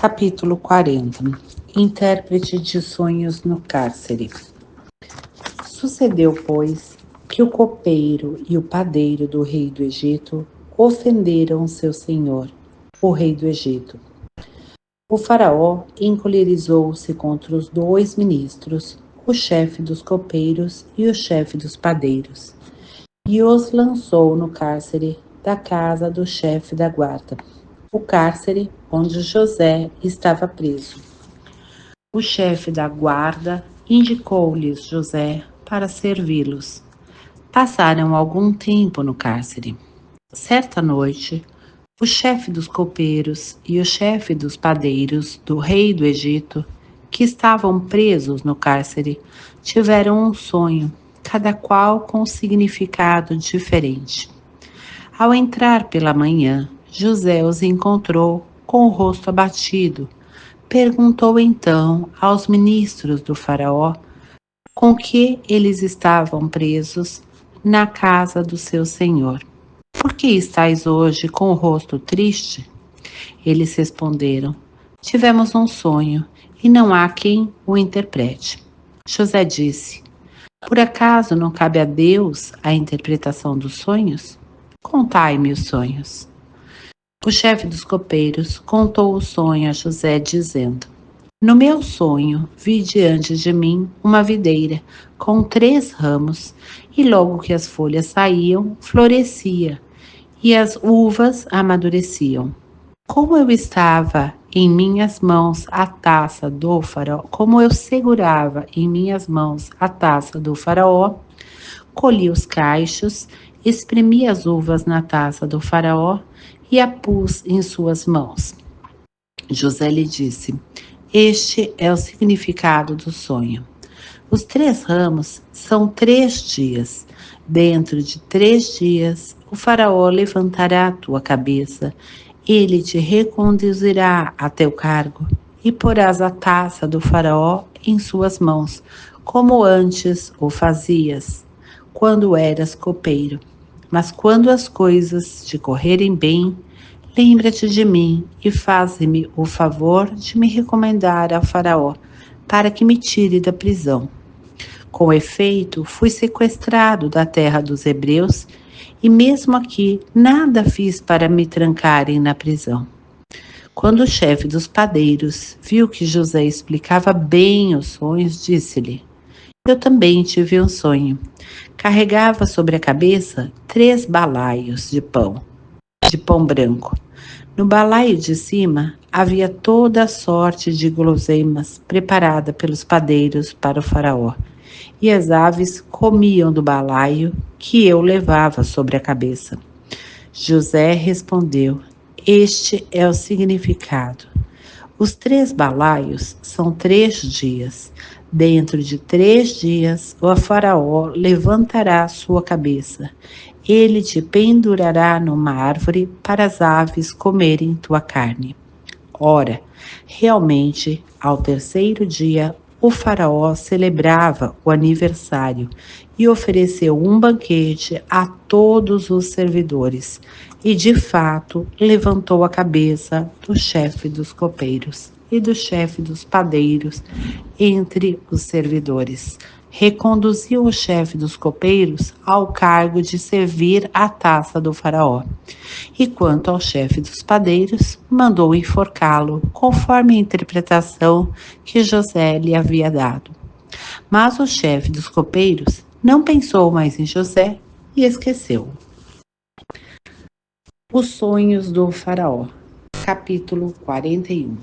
Capítulo 40. Intérprete de sonhos no cárcere. Sucedeu, pois, que o copeiro e o padeiro do rei do Egito ofenderam seu senhor, o rei do Egito. O faraó encolerizou-se contra os dois ministros, o chefe dos copeiros e o chefe dos padeiros, e os lançou no cárcere da casa do chefe da guarda, o cárcere onde José estava preso. O chefe da guarda indicou-lhes José para servi-los. Passaram algum tempo no cárcere. Certa noite, o chefe dos copeiros e o chefe dos padeiros do rei do Egito, que estavam presos no cárcere, tiveram um sonho, cada qual com um significado diferente. Ao entrar pela manhã, José os encontrou com o rosto abatido. Perguntou então aos ministros do faraó com que eles estavam presos na casa do seu senhor. Por que estáis hoje com o rosto triste? Eles responderam: tivemos um sonho e não há quem o interprete. José disse: por acaso não cabe a Deus a interpretação dos sonhos? Contai-me os sonhos. O chefe dos copeiros contou o sonho a José, dizendo: no meu sonho, vi diante de mim uma videira com 3 ramos, e logo que as folhas saíam, florescia, e as uvas amadureciam. Como eu estava em minhas mãos a taça do faraó, como eu segurava em minhas mãos a taça do faraó, colhi os cachos, espremi as uvas na taça do faraó e a pus em suas mãos. José lhe disse: este é o significado do sonho. Os 3 ramos são 3 dias. Dentro de 3 dias, o faraó levantará a tua cabeça. Ele te reconduzirá até o cargo e porás a taça do faraó em suas mãos, como antes o fazias, quando eras copeiro. Mas quando as coisas te correrem bem, lembra-te de mim e faze-me o favor de me recomendar ao faraó, para que me tire da prisão. Com efeito, fui sequestrado da terra dos hebreus, e mesmo aqui nada fiz para me trancarem na prisão. Quando o chefe dos padeiros viu que José explicava bem os sonhos, disse-lhe: eu também tive um sonho. Carregava sobre a cabeça 3 balaios de pão branco. No balaio de cima havia toda a sorte de guloseimas preparada pelos padeiros para o faraó, e as aves comiam do balaio que eu levava sobre a cabeça. José respondeu: este é o significado. Os 3 balaios são 3 dias. Dentro de 3 dias, o faraó levantará sua cabeça. Ele te pendurará numa árvore para as aves comerem tua carne. Ora, realmente, ao 3º dia, o faraó celebrava o aniversário e ofereceu um banquete a todos os servidores. E, de fato, levantou a cabeça do chefe dos copeiros e do chefe dos padeiros entre os servidores. Reconduziu o chefe dos copeiros ao cargo de servir a taça do faraó. E quanto ao chefe dos padeiros, mandou enforcá-lo, conforme a interpretação que José lhe havia dado. Mas o chefe dos copeiros não pensou mais em José e esqueceu. Os sonhos do faraó. Capítulo 41.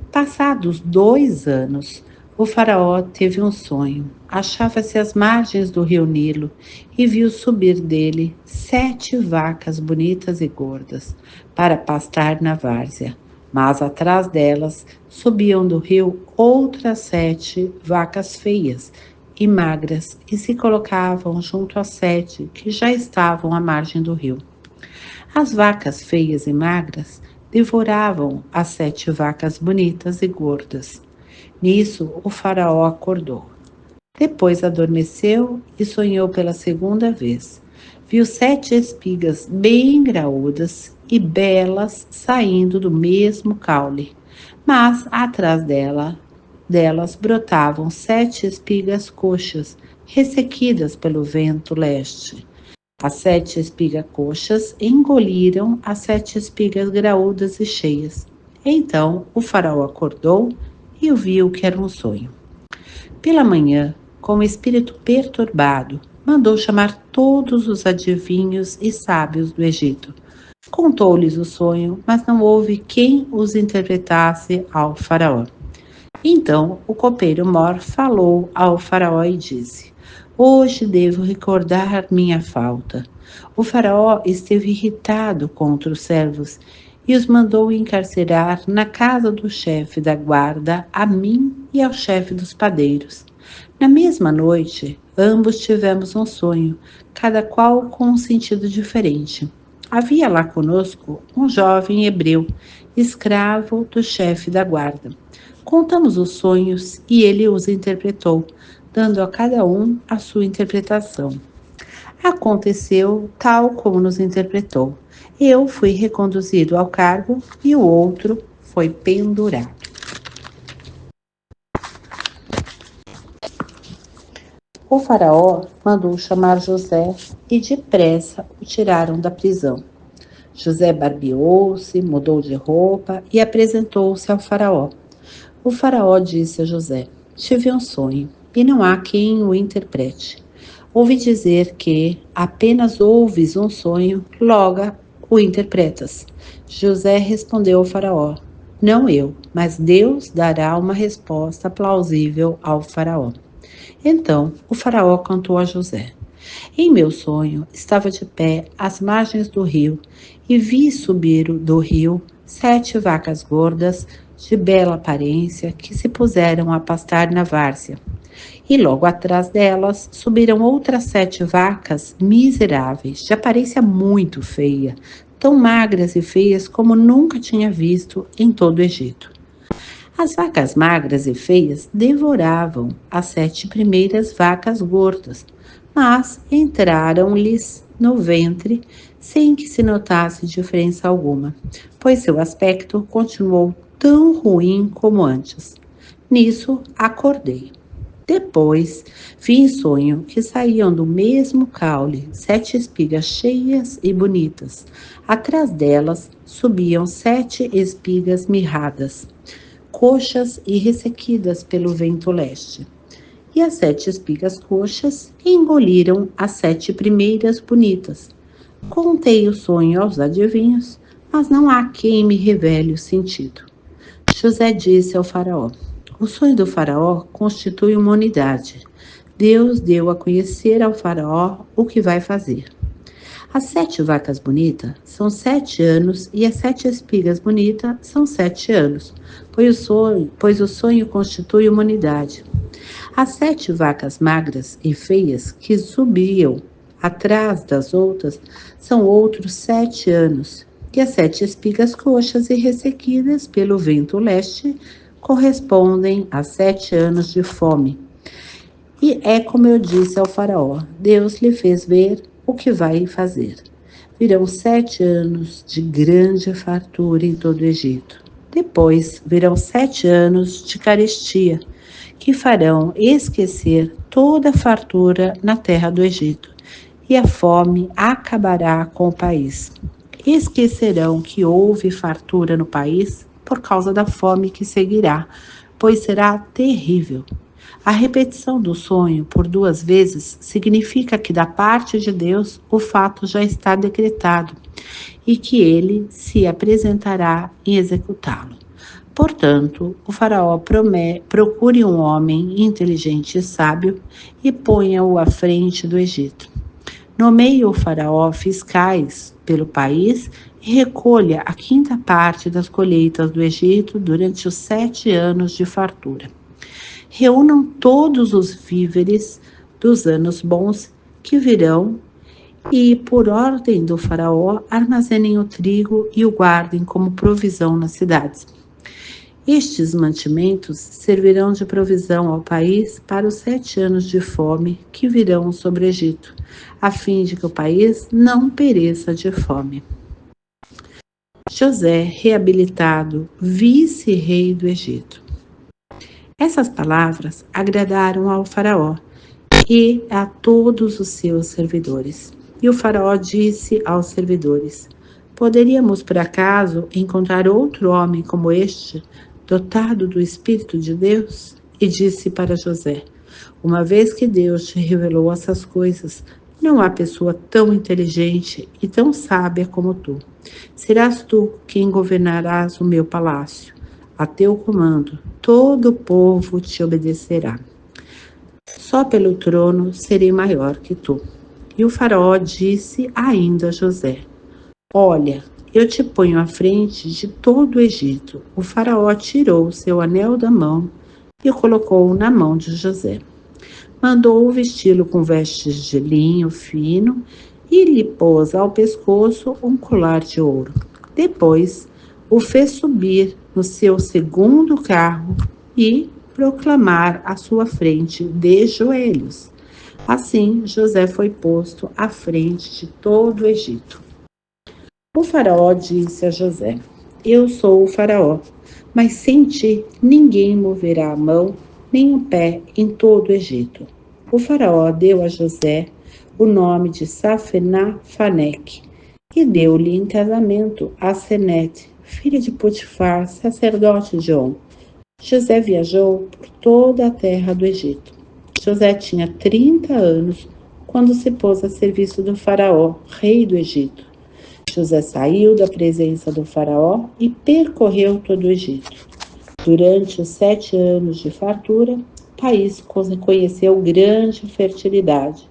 Passados 2 anos, o faraó teve um sonho. Achava-se às margens do rio Nilo e viu subir dele 7 vacas bonitas e gordas para pastar na várzea. Mas atrás delas subiam do rio outras 7 vacas feias e magras e se colocavam junto às 7 que já estavam à margem do rio. As vacas feias e magras devoravam as 7 vacas bonitas e gordas. Nisso, o faraó acordou. Depois adormeceu e sonhou pela 2ª vez. Viu 7 espigas bem graúdas e belas saindo do mesmo caule, mas atrás delas brotavam 7 espigas coxas, ressequidas pelo vento leste. As 7 espigas coxas engoliram as 7 espigas graúdas e cheias. Então o faraó acordou e viu que era um sonho. Pela manhã, com o espírito perturbado, mandou chamar todos os adivinhos e sábios do Egito. Contou-lhes o sonho, mas não houve quem os interpretasse ao faraó. Então o copeiro Mor falou ao faraó e disse: Hoje devo recordar minha falta. O faraó esteve irritado contra os servos e os mandou encarcerar na casa do chefe da guarda, a mim e ao chefe dos padeiros. Na mesma noite, ambos tivemos um sonho, cada qual com um sentido diferente. Havia lá conosco um jovem hebreu, escravo do chefe da guarda. Contamos os sonhos e ele os interpretou, dando a cada um a sua interpretação. Aconteceu tal como nos interpretou. Eu fui reconduzido ao cargo e o outro foi pendurado. O faraó mandou chamar José e depressa o tiraram da prisão. José barbeou-se, mudou de roupa e apresentou-se ao faraó. O faraó disse a José: Tive um sonho e não há quem o interprete. Ouvi dizer que apenas ouves um sonho, logo o interpretas. José respondeu ao faraó: Não eu, mas Deus dará uma resposta plausível ao faraó. Então o faraó contou a José: Em meu sonho estava de pé às margens do rio e vi subir do rio 7 vacas gordas de bela aparência que se puseram a pastar na várzea. E logo atrás delas subiram outras 7 vacas miseráveis, de aparência muito feia, tão magras e feias como nunca tinha visto em todo o Egito. As vacas magras e feias devoravam as 7 primeiras vacas gordas, mas entraram-lhes no ventre sem que se notasse diferença alguma, pois seu aspecto continuou tão ruim como antes. Nisso acordei. Depois vi em sonho que saíam do mesmo caule 7 espigas cheias e bonitas. Atrás delas subiam 7 espigas mirradas, coxas e ressequidas pelo vento leste. E as 7 espigas coxas engoliram as 7 primeiras bonitas. Contei o sonho aos adivinhos, mas não há quem me revele o sentido. José disse ao faraó: O sonho do faraó constitui uma unidade. Deus deu a conhecer ao faraó o que vai fazer. As 7 vacas bonitas são 7 anos e as 7 espigas bonitas são 7 anos, pois o sonho constitui uma unidade. As 7 vacas magras e feias que subiam atrás das outras são outros 7 anos, e as 7 espigas coxas e ressequidas pelo vento leste correspondem a 7 anos de fome. E é como eu disse ao faraó, Deus lhe fez ver o que vai fazer. Virão 7 anos de grande fartura em todo o Egito. Depois virão 7 anos de carestia, que farão esquecer toda a fartura na terra do Egito, e a fome acabará com o país. Esquecerão que houve fartura no país por causa da fome que seguirá, pois será terrível. A repetição do sonho por 2 vezes significa que da parte de Deus o fato já está decretado e que ele se apresentará em executá-lo. Portanto, o faraó procure um homem inteligente e sábio e ponha-o à frente do Egito. Nomeie o faraó fiscais pelo país e recolha a 5ª parte das colheitas do Egito durante os 7 anos de fartura. Reúnam todos os víveres dos anos bons que virão e, por ordem do faraó, armazenem o trigo e o guardem como provisão nas cidades. Estes mantimentos servirão de provisão ao país para os 7 anos de fome que virão sobre o Egito, a fim de que o país não pereça de fome. José reabilitado, vice-rei do Egito. Essas palavras agradaram ao faraó e a todos os seus servidores. E o faraó disse aos servidores: poderíamos, por acaso, encontrar outro homem como este, dotado do Espírito de Deus? E disse para José: uma vez que Deus te revelou essas coisas, não há pessoa tão inteligente e tão sábia como tu. Serás tu quem governarás o meu palácio. A teu comando, todo o povo te obedecerá. Só pelo trono serei maior que tu. E o faraó disse ainda a José: olha, eu te ponho à frente de todo o Egito. O faraó tirou seu anel da mão e o colocou na mão de José. Mandou-o vesti-lo com vestes de linho fino e lhe pôs ao pescoço um colar de ouro. Depois o fez subir no seu segundo carro e proclamar à sua frente de joelhos. Assim, José foi posto à frente de todo o Egito. O faraó disse a José: eu sou o faraó, mas sem ti ninguém moverá a mão nem o pé em todo o Egito. O faraó deu a José o nome de Safenat-Faneque e deu-lhe em casamento a Senete, filha de Potifar, sacerdote de On. José viajou por toda a terra do Egito. José tinha 30 anos quando se pôs a serviço do faraó, rei do Egito. José saiu da presença do faraó e percorreu todo o Egito. Durante os 7 anos de fartura, o país conheceu grande fertilidade.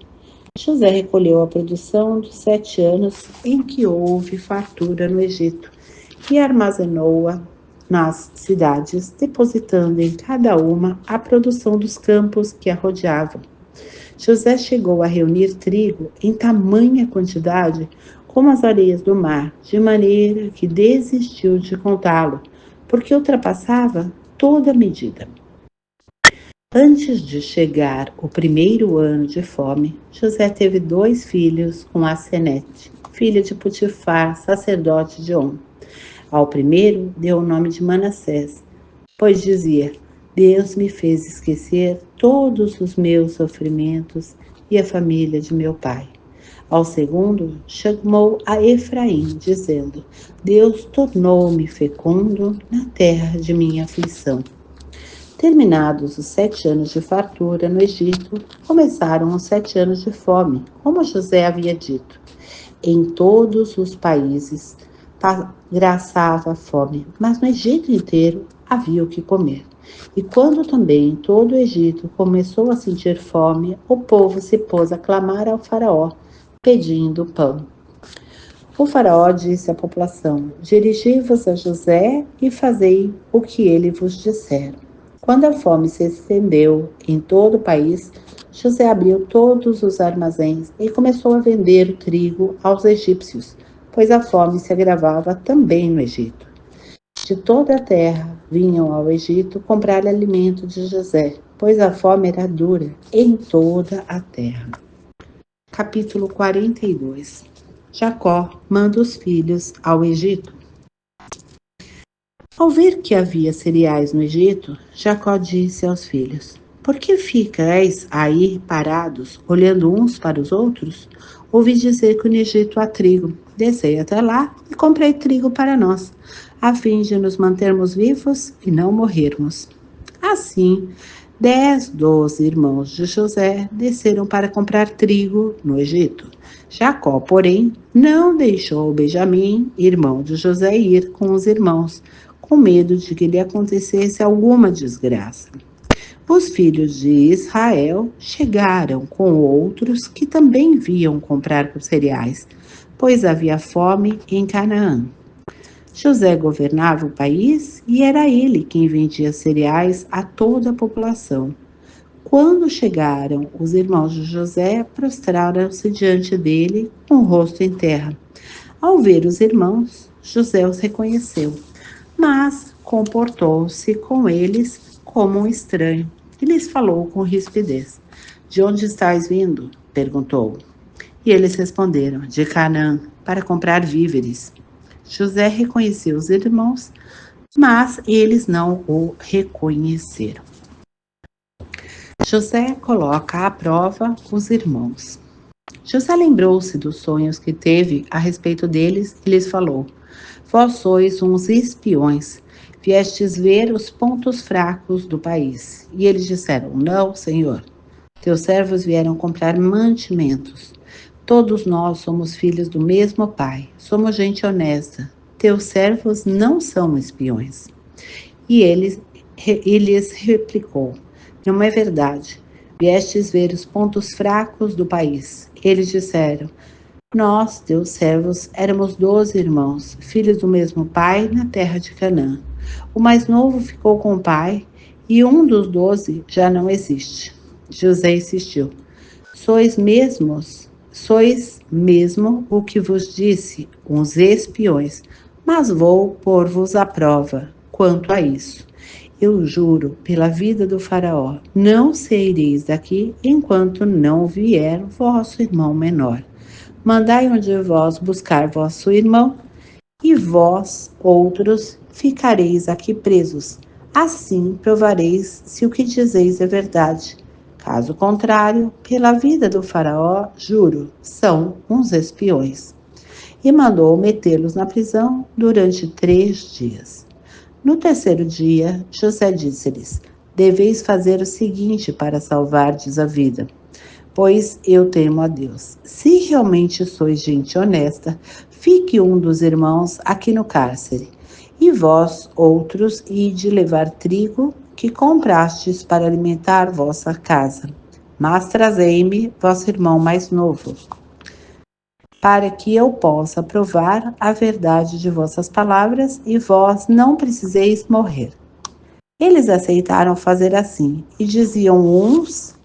José recolheu a produção dos 7 anos em que houve fartura no Egito e armazenou-a nas cidades, depositando em cada uma a produção dos campos que a rodeavam. José chegou a reunir trigo em tamanha quantidade como as areias do mar, de maneira que desistiu de contá-lo, porque ultrapassava toda a medida. Antes de chegar o primeiro ano de fome, José teve 2 filhos com Asenete, filha de Potifar, sacerdote de On. Ao primeiro deu o nome de Manassés, pois dizia: Deus me fez esquecer todos os meus sofrimentos e a família de meu pai. Ao segundo chamou a Efraim, dizendo: Deus tornou-me fecundo na terra de minha aflição. Terminados os 7 anos de fartura no Egito, começaram os 7 anos de fome, como José havia dito. Em todos os países graçava a fome, mas no Egito inteiro havia o que comer. E quando também em todo o Egito começou a sentir fome, o povo se pôs a clamar ao faraó, pedindo pão. O faraó disse à população: dirigi-vos a José e fazei o que ele vos disser. Quando a fome se estendeu em todo o país, José abriu todos os armazéns e começou a vender o trigo aos egípcios, pois a fome se agravava também no Egito. De toda a terra vinham ao Egito comprar alimento de José, pois a fome era dura em toda a terra. Capítulo 42. Jacó manda os filhos ao Egito. Ao ver que havia cereais no Egito, Jacó disse aos filhos: por que ficais aí parados, olhando uns para os outros? Ouvi dizer que no Egito há trigo. Descei até lá e comprei trigo para nós, a fim de nos mantermos vivos e não morrermos. Assim, 10 dos irmãos de José desceram para comprar trigo no Egito. Jacó, porém, não deixou Benjamim, irmão de José, ir com os irmãos, com medo de que lhe acontecesse alguma desgraça. Os filhos de Israel chegaram com outros que também vinham comprar cereais, pois havia fome em Canaã. José governava o país e era ele quem vendia cereais a toda a população. Quando chegaram, os irmãos de José prostraram-se diante dele com o rosto em terra. Ao ver os irmãos, José os reconheceu, mas comportou-se com eles como um estranho e lhes falou com rispidez. De onde estáis vindo? Perguntou. E eles responderam: de Canaã, para comprar víveres. José reconheceu os irmãos, mas eles não o reconheceram. José coloca à prova os irmãos. José lembrou-se dos sonhos que teve a respeito deles e lhes falou: Vós sois uns espiões, viestes ver os pontos fracos do país. E eles disseram: Não, Senhor. Teus servos vieram comprar mantimentos. Todos nós somos filhos do mesmo pai. Somos gente honesta. Teus servos não são espiões. E lhes replicou: Não é verdade. Viestes ver os pontos fracos do país. Eles disseram: Nós, teus servos, éramos 12 irmãos, filhos do mesmo pai, na terra de Canaã. O mais novo ficou com o pai, e um dos 12 já não existe. José insistiu: Sois mesmo o que vos disse, uns espiões, mas vou pôr-vos à prova quanto a isso. Eu juro pela vida do faraó, não saireis daqui enquanto não vier vosso irmão menor. Mandai um de vós buscar vosso irmão, e vós, outros, ficareis aqui presos. Assim provareis se o que dizeis é verdade. Caso contrário, pela vida do faraó, juro, são uns espiões. E mandou metê-los na prisão durante 3 dias. No terceiro dia, José disse-lhes: Deveis fazer o seguinte para salvardes a vida, pois eu temo a Deus. Se realmente sois gente honesta, fique um dos irmãos aqui no cárcere, e vós, outros, ide levar trigo que comprastes para alimentar vossa casa. Mas trazei-me vosso irmão mais novo, para que eu possa provar a verdade de vossas palavras, e vós não preciseis morrer. Eles aceitaram fazer assim, e diziam uns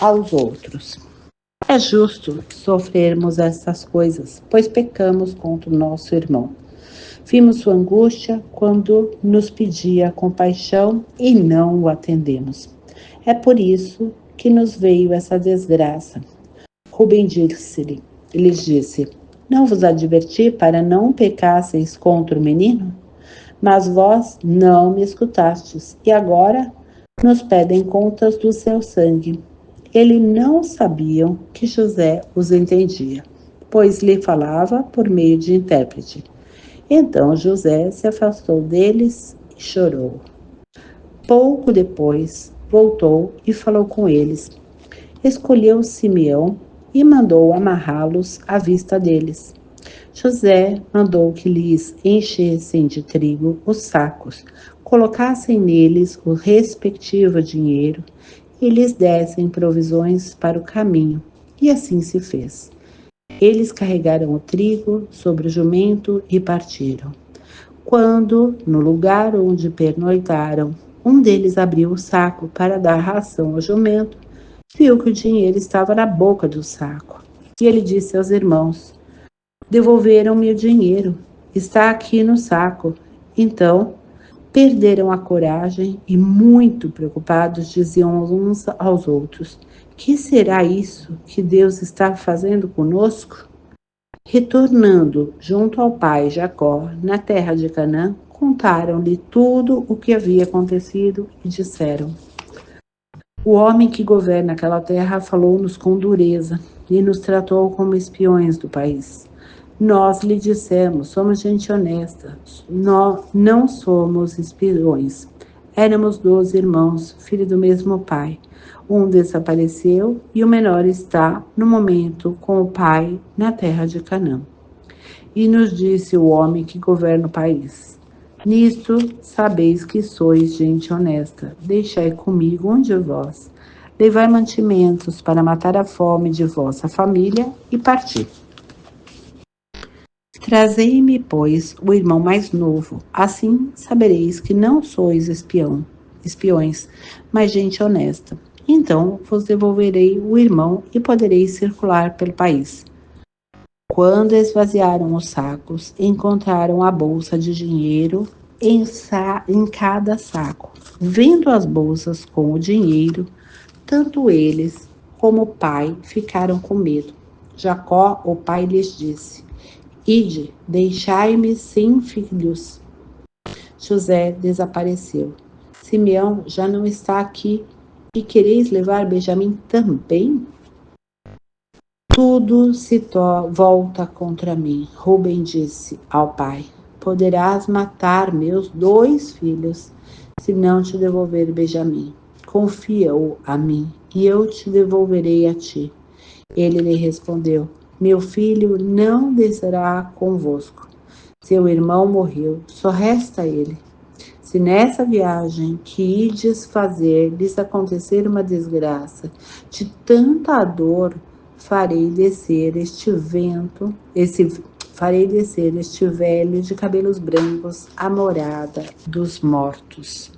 aos outros: É justo sofrermos essas coisas, pois pecamos contra o nosso irmão. Vimos sua angústia quando nos pedia compaixão e não o atendemos. É por isso que nos veio essa desgraça. Rubem lhes disse: Não vos adverti para não pecasseis contra o menino? Mas vós não me escutastes, e agora nos pedem contas do seu sangue. Eles não sabiam que José os entendia, pois lhe falava por meio de intérprete. Então José se afastou deles e chorou. Pouco depois, voltou e falou com eles. Escolheu Simeão e mandou amarrá-los à vista deles. José mandou que lhes enchessem de trigo os sacos, colocassem neles o respectivo dinheiro e lhes dessem provisões para o caminho. E assim se fez. Eles carregaram o trigo sobre o jumento e partiram. Quando, no lugar onde pernoitaram, um deles abriu o saco para dar ração ao jumento, viu que o dinheiro estava na boca do saco. E ele disse aos irmãos: Devolveram-me o dinheiro, está aqui no saco. Então, perderam a coragem e, muito preocupados, diziam uns aos outros: Que será isso que Deus está fazendo conosco? Retornando junto ao pai Jacó, na terra de Canaã, contaram-lhe tudo o que havia acontecido e disseram: O homem que governa aquela terra falou-nos com dureza e nos tratou como espiões do país. Nós lhe dissemos: somos gente honesta, nós não somos espiões. Éramos 12 irmãos, filhos do mesmo pai. Um desapareceu e o menor está, no momento, com o pai na terra de Canaã. E nos disse o homem que governa o país: Nisto sabeis que sois gente honesta. Deixai comigo um de vós. Levai mantimentos para matar a fome de vossa família e parti. Trazei-me, pois, o irmão mais novo. Assim sabereis que não sois espiões, mas gente honesta. Então vos devolverei o irmão e podereis circular pelo país. Quando esvaziaram os sacos, encontraram a bolsa de dinheiro em cada saco. Vendo as bolsas com o dinheiro, tanto eles como o pai, ficaram com medo. Jacó, o pai, lhes disse: Ide, deixai-me sem filhos. José desapareceu. Simeão já não está aqui e quereis levar Benjamim também? Tudo se volta contra mim. Rubem disse ao pai: Poderás matar meus 2 filhos, se não te devolver Benjamim. Confia-o a mim, e eu te devolverei a ti. Ele lhe respondeu: Meu filho não descerá convosco. Seu irmão morreu, só resta ele. Se nessa viagem que ides fazer lhes acontecer uma desgraça, de tanta dor farei descer este velho de cabelos brancos à morada dos mortos.